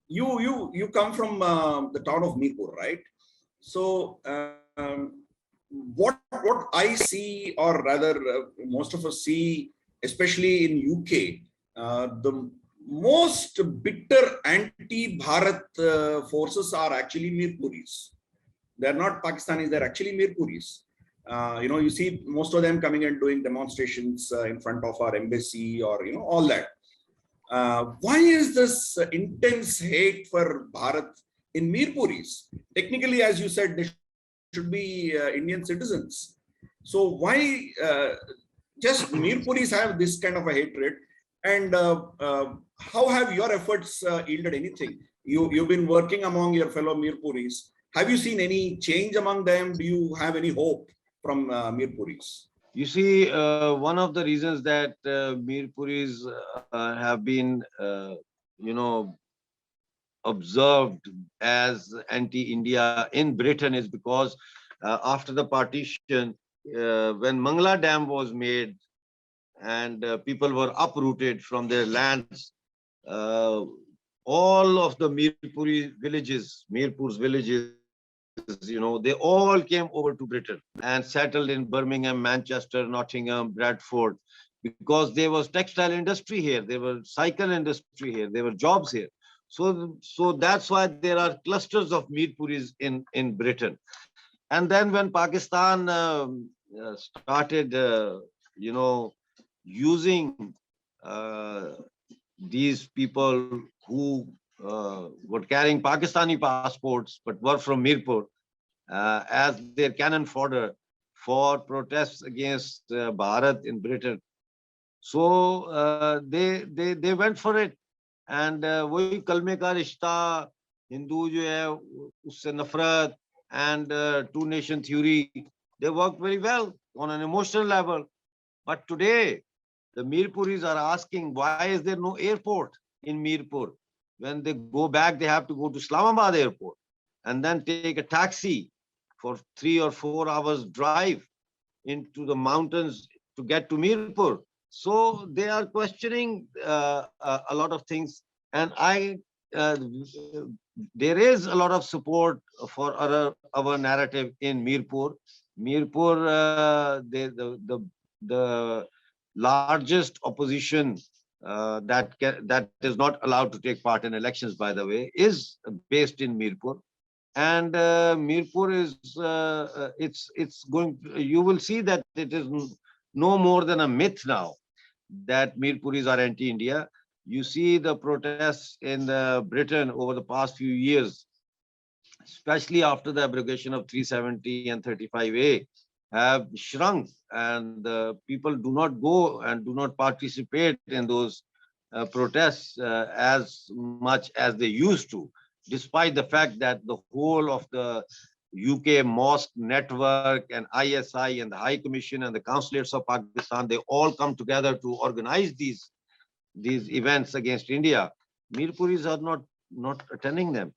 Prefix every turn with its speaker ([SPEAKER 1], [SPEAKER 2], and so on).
[SPEAKER 1] you come from the town of Mirpur, right? So what I see, or rather most of us see, especially in UK, the most bitter anti-Bharat forces are actually Mirpuris. They're not Pakistanis, they're actually Mirpuris. You see most of them coming and doing demonstrations in front of our embassy, or all that. Why is this intense hate for Bharat in Mirpuris? Technically, as you said, they should be Indian citizens. So why just Mirpuris have this kind of a hatred? And how have your efforts yielded anything? You've been working among your fellow Mirpuris. Have you seen any change among them? Do you have any hope from Mirpuris?
[SPEAKER 2] You see, one of the reasons that Mirpuris have been, observed as anti-India in Britain is because after the partition, when Mangla Dam was made and people were uprooted from their lands, all of the Mirpur's villages, they all came over to Britain and settled in Birmingham, Manchester, Nottingham, Bradford, because there was textile industry here, there was cycle industry here, there were jobs here. So that's why there are clusters of Mirpuris in Britain. And then when Pakistan started, using these people who were carrying Pakistani passports but were from Mirpur as their cannon fodder for protests against Bharat in Britain. So they went for it. And वही कलमे का रिश्ता, हिंदू जो है उससे नफरत, and two nation theory, they worked very well on an emotional level. But today the Mirpuris are asking, why is there no airport in Mirpur? When they go back, they have to go to Islamabad airport and then take a taxi for 3 or 4 hours drive into the mountains to get to Mirpur. So they are questioning a lot of things, and there is a lot of support for our narrative in Mirpur. Mirpur, the largest opposition that is not allowed to take part in elections, by the way, is based in Mirpur. And Mirpur is it's going. You will see that it is no more than a myth now that Mirpuris are anti-India. You see the protests in Britain over the past few years, especially after the abrogation of 370 and 35A, have shrunk, and people do not go and do not participate in those protests as much as they used to, despite the fact that the whole of the UK mosque network and ISI and the High Commission and the consulates of Pakistan, they all come together to organize these events against India. Mirpuris are not attending them.